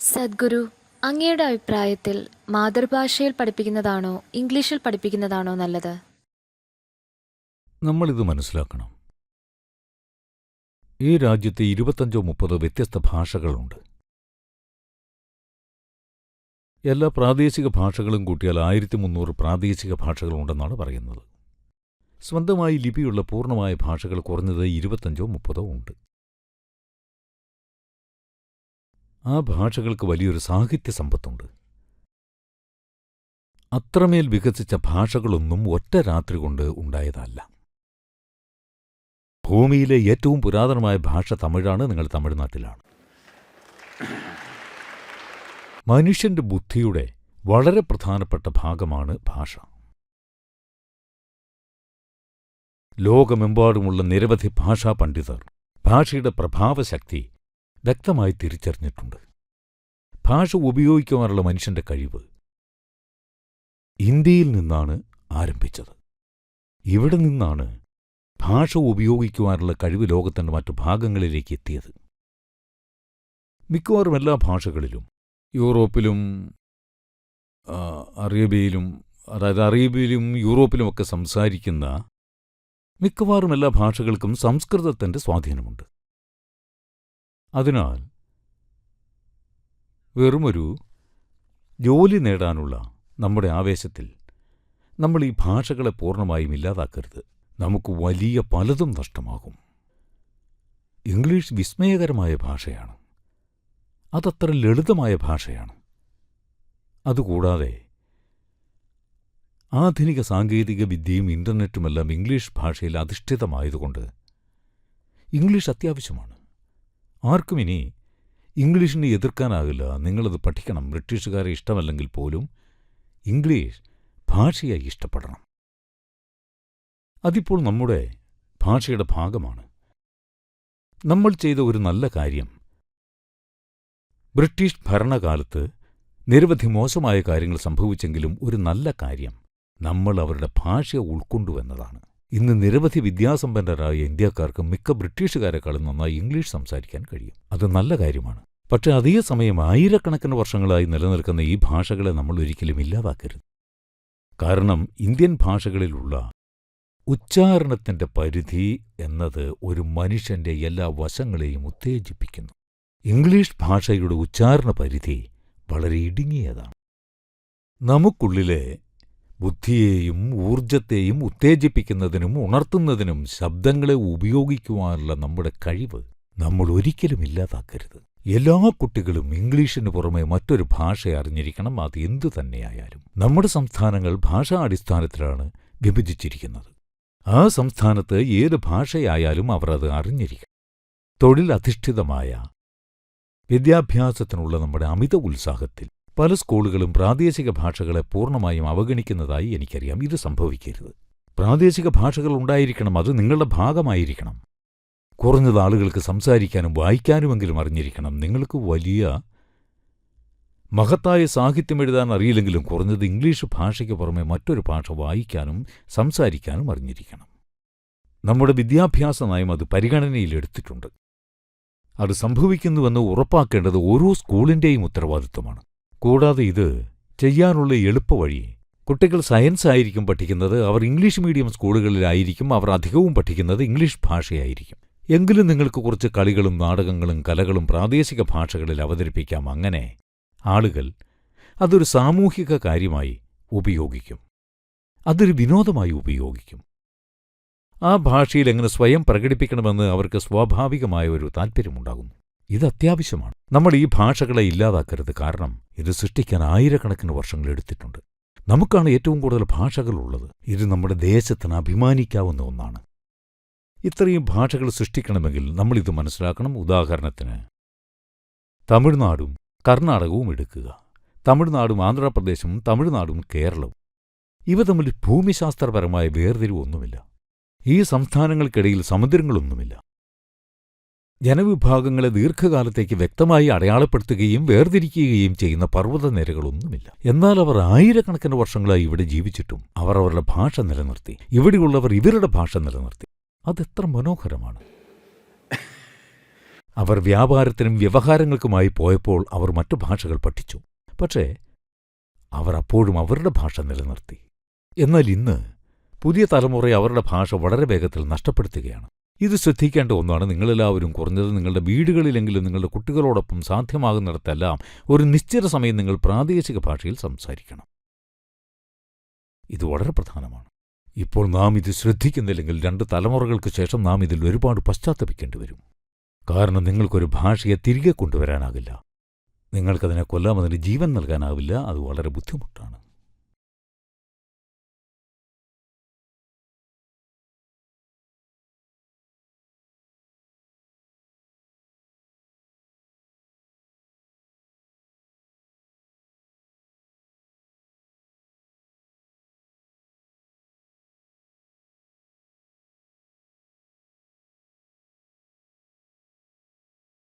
സദ്ഗുരു, അങ്ങയുടെ അഭിപ്രായത്തിൽ മാതൃഭാഷയിൽ പഠിപ്പിക്കുന്നതാണോ ഇംഗ്ലീഷിൽ പഠിപ്പിക്കുന്നതാണോ നല്ലത്? നമ്മളിത് മനസ്സിലാക്കണം. ഈ രാജ്യത്ത് 25-30 വ്യത്യസ്ത ഭാഷകളുണ്ട്. എല്ലാ പ്രാദേശിക ഭാഷകളും കൂട്ടിയാൽ 1300 പ്രാദേശിക ഭാഷകളുണ്ടെന്നാണ് പറയുന്നത്. സ്വന്തമായി ലിപിയുള്ള പൂർണ്ണമായ ഭാഷകൾ കുറഞ്ഞത് 25-30 ഉണ്ട്. ആ ഭാഷകൾക്ക് വലിയൊരു സാഹിത്യ സമ്പത്തുണ്ട്. അത്രമേൽ വികസിച്ച ഭാഷകളൊന്നും ഒറ്റ രാത്രി കൊണ്ട് ഉണ്ടായതല്ല. ഭൂമിയിലെ ഏറ്റവും പുരാതനമായ ഭാഷ തമിഴാണ്. നിങ്ങൾ തമിഴ്നാട്ടിലാണ്. മനുഷ്യന്റെ ബുദ്ധിയുടെ വളരെ പ്രധാനപ്പെട്ട ഭാഗമാണ് ഭാഷ. ലോകമെമ്പാടുമുള്ള നിരവധി ഭാഷാ പണ്ഡിതർ ഭാഷയുടെ പ്രഭാവശക്തി വ്യക്തമായി തിരിച്ചറിഞ്ഞിട്ടുണ്ട്. ഭാഷ ഉപയോഗിക്കുവാനുള്ള മനുഷ്യന്റെ കഴിവ് ഇന്ത്യയിൽ നിന്നാണ് ആരംഭിച്ചത്. ഇവിടെ നിന്നാണ് ഭാഷ ഉപയോഗിക്കുവാനുള്ള കഴിവ് ലോകത്തിന്റെ മറ്റു ഭാഗങ്ങളിലേക്ക് എത്തിയത്. മിക്കവാറും എല്ലാ ഭാഷകളിലും യൂറോപ്പിലും അറേബ്യയിലും യൂറോപ്പിലുമൊക്കെ സംസാരിക്കുന്ന മിക്കവാറും എല്ലാ ഭാഷകൾക്കും സംസ്കൃതത്തിന്റെ സ്വാധീനമുണ്ട്. അതിനാൽ വെറുമൊരു ജോലി നേടാനുള്ള നമ്മുടെ ആവേശത്തിൽ നമ്മൾ ഈ ഭാഷകളെ പൂർണ്ണമായും ഇല്ലാതാക്കരുത്. നമുക്ക് വലിയ പലതും നഷ്ടമാകും. ഇംഗ്ലീഷ് വിസ്മയകരമായ ഭാഷയാണ്. അതത്ര ലളിതമായ ഭാഷയാണ്. അതുകൂടാതെ ആധുനിക സാങ്കേതിക വിദ്യയും ഇന്റർനെറ്റുമെല്ലാം ഇംഗ്ലീഷ് ഭാഷയിൽ അധിഷ്ഠിതമായതുകൊണ്ട് ഇംഗ്ലീഷ് അത്യാവശ്യമാണ്. ആർക്കും ഇനി ഇംഗ്ലീഷിനെ എതിർക്കാനാകില്ല. നിങ്ങളത് പഠിക്കണം. ബ്രിട്ടീഷുകാരെ ഇഷ്ടമല്ലെങ്കിൽ പോലും ഇംഗ്ലീഷ് ഭാഷയായി ഇഷ്ടപ്പെടണം. അതിപ്പോൾ നമ്മുടെ ഭാഷയുടെ ഭാഗമാണ്. നമ്മൾ ചെയ്ത ഒരു നല്ല കാര്യം, ബ്രിട്ടീഷ് ഭരണകാലത്ത് നിരവധി മോശമായ കാര്യങ്ങൾ സംഭവിച്ചെങ്കിലും ഒരു നല്ല കാര്യം, നമ്മൾ അവരുടെ ഭാഷയെ ഉൾക്കൊണ്ടുവെന്നതാണ്. ഇന്ന് നിരവധി വിദ്യാസമ്പന്നരായ ഇന്ത്യക്കാർക്ക് മിക്ക ബ്രിട്ടീഷുകാരെക്കാളും നന്നായി ഇംഗ്ലീഷ് സംസാരിക്കാൻ കഴിയും. അത് നല്ല കാര്യമാണ്. പക്ഷെ അതേസമയം ആയിരക്കണക്കിന് വർഷങ്ങളായി നിലനിൽക്കുന്ന ഈ ഭാഷകളെ നമ്മൾ ഒരിക്കലും ഇല്ലാതാക്കരുത്. കാരണം ഇന്ത്യൻ ഭാഷകളിലുള്ള ഉച്ചാരണത്തിന്റെ പരിധി എന്നത് ഒരു മനുഷ്യന്റെ എല്ലാ വശങ്ങളെയും ഉത്തേജിപ്പിക്കുന്നു. ഇംഗ്ലീഷ് ഭാഷയുടെ ഉച്ചാരണ പരിധി വളരെ ഇടുങ്ങിയതാണ്. നമുക്കുള്ളിലെ ബുദ്ധിയെയും ഊർജത്തെയും ഉത്തേജിപ്പിക്കുന്നതിനും ഉണർത്തുന്നതിനും ശബ്ദങ്ങളെ ഉപയോഗിക്കുവാനുള്ള നമ്മുടെ കഴിവ് നമ്മൾ ഒരിക്കലും ഇല്ലാതാക്കരുത്. എല്ലാ കുട്ടികളും ഇംഗ്ലീഷിന് പുറമെ മറ്റൊരു ഭാഷ അറിഞ്ഞിരിക്കണം. അത് എന്തു തന്നെയായാലും. നമ്മുടെ സംസ്ഥാനങ്ങൾ ഭാഷാ അടിസ്ഥാനത്തിലാണ് വിഭജിച്ചിരിക്കുന്നത്. ആ സംസ്ഥാനത്ത് ഏത് ഭാഷയായാലും അവർ അത് അറിഞ്ഞിരിക്കണം. തൊഴിലധിഷ്ഠിതമായ വിദ്യാഭ്യാസത്തിനുള്ള നമ്മുടെ അമിത ഉത്സാഹത്തിൽ പല സ്കൂളുകളും പ്രാദേശിക ഭാഷകളെ പൂർണ്ണമായും അവഗണിക്കുന്നതായി എനിക്കറിയാം. ഇത് സംഭവിക്കരുത്. പ്രാദേശിക ഭാഷകൾ ഉണ്ടായിരിക്കണം. അത് നിങ്ങളുടെ ഭാഗമായിരിക്കണം. കുറഞ്ഞത് ആളുകൾക്ക് സംസാരിക്കാനും വായിക്കാനുമെങ്കിലും അറിഞ്ഞിരിക്കണം. നിങ്ങൾക്ക് വലിയ മഹത്തായ സാഹിത്യം എഴുതാൻ അറിയില്ലെങ്കിലും കുറഞ്ഞത് ഇംഗ്ലീഷ് ഭാഷയ്ക്ക് പുറമെ മറ്റൊരു ഭാഷ വായിക്കാനും സംസാരിക്കാനും അറിഞ്ഞിരിക്കണം. നമ്മുടെ വിദ്യാഭ്യാസ നയം അത് പരിഗണനയിലെടുത്തിട്ടുണ്ട്. അത് സംഭവിക്കുന്നുവെന്ന് ഉറപ്പാക്കേണ്ടത് ഓരോ സ്കൂളിന്റെയും ഉത്തരവാദിത്വമാണ്. കൂടാതെ ഇത് ചെയ്യാനുള്ള എളുപ്പവഴി, കുട്ടികൾ സയൻസ് ആയിരിക്കും പഠിക്കുന്നത്. അവർ ഇംഗ്ലീഷ് മീഡിയം സ്കൂളുകളിലായിരിക്കും. അവർ അധികവും പഠിക്കുന്നത് ഇംഗ്ലീഷ് ഭാഷയായിരിക്കും. എങ്കിലും നിങ്ങൾക്ക് കുറച്ച് കളികളും നാടകങ്ങളും കലകളും പ്രാദേശിക ഭാഷകളിൽ അവതരിപ്പിക്കാം. അങ്ങനെ ആളുകൾ അതൊരു സാമൂഹിക കാര്യമായി ഉപയോഗിക്കും. അതൊരു വിനോദമായി ഉപയോഗിക്കും. ആ ഭാഷയിൽ എങ്ങനെ സ്വയം പ്രകടിപ്പിക്കണമെന്ന് അവർക്ക് സ്വാഭാവികമായ ഒരു താൽപ്പര്യമുണ്ടാകുന്നു. ഇത് അത്യാവശ്യമാണ്. നമ്മൾ ഈ ഭാഷകളെ ഇല്ലാതാക്കരുത്. കാരണം ഇത് സൃഷ്ടിക്കാൻ ആയിരക്കണക്കിന് വർഷങ്ങൾ എടുത്തിട്ടുണ്ട്. നമുക്കാണ് ഏറ്റവും കൂടുതൽ ഭാഷകളുള്ളത്. ഇത് നമ്മുടെ ദേശത്തിന് അഭിമാനിക്കാവുന്ന ഒന്നാണ്. ഇത്രയും ഭാഷകൾ സൃഷ്ടിക്കണമെങ്കിൽ നമ്മളിത് മനസ്സിലാക്കണം. ഉദാഹരണത്തിന് തമിഴ്നാടും കർണാടകവും എടുക്കുക. തമിഴ്നാടും ആന്ധ്രാപ്രദേശും തമിഴ്നാടും കേരളവും ഇവ തമ്മിൽ ഭൂമിശാസ്ത്രപരമായ വേർതിരിവൊന്നുമില്ല. ഈ സംസ്ഥാനങ്ങൾക്കിടയിൽ സമുദ്രങ്ങളൊന്നുമില്ല. ജനവിഭാഗങ്ങളെ ദീർഘകാലത്തേക്ക് വ്യക്തമായി അടയാളപ്പെടുത്തുകയും വേർതിരിക്കുകയും ചെയ്യുന്ന പർവ്വതനിരകളൊന്നുമില്ല. എന്നാൽ അവർ ആയിരക്കണക്കിന് വർഷങ്ങളായി ഇവിടെ ജീവിച്ചിട്ടും അവർ അവരുടെ ഭാഷ നിലനിർത്തി. ഇവിടെയുള്ളവർ ഇവരുടെ ഭാഷ നിലനിർത്തി. അതെത്ര മനോഹരമാണ്. അവർ വ്യാപാരത്തിനും വ്യവഹാരങ്ങൾക്കുമായി പോയപ്പോൾ അവർ മറ്റു ഭാഷകൾ പഠിച്ചു. പക്ഷേ അവർ അപ്പോഴും അവരുടെ ഭാഷ നിലനിർത്തി. എന്നാൽ ഇന്ന് പുതിയ തലമുറ അവരുടെ ഭാഷ വളരെ വേഗത്തിൽ നഷ്ടപ്പെടുത്തുകയാണ്. ഇത് ശ്രദ്ധിക്കേണ്ട ഒന്നാണ്. നിങ്ങളെല്ലാവരും കുറഞ്ഞത് നിങ്ങളുടെ വീടുകളിലെങ്കിലും നിങ്ങളുടെ കുട്ടികളോടൊപ്പം സാധ്യമാകുന്നിടത്തെല്ലാം ഒരു നിശ്ചിത സമയം നിങ്ങൾ പ്രാദേശിക ഭാഷയിൽ സംസാരിക്കണം. ഇത് വളരെ പ്രധാനമാണ്. ഇപ്പോൾ നാം ഇത് ശ്രദ്ധിക്കുന്നില്ലെങ്കിൽ 2 തലമുറകൾക്ക് ശേഷം നാം ഇതിൽ ഒരുപാട് പശ്ചാത്തപിക്കേണ്ടി വരും. കാരണം നിങ്ങൾക്കൊരു ഭാഷയെ തിരികെ കൊണ്ടുവരാനാകില്ല. നിങ്ങൾക്കതിനെ കൊല്ലാമതിന് ജീവൻ നൽകാനാവില്ല. അത് വളരെ ബുദ്ധിമുട്ടാണ്.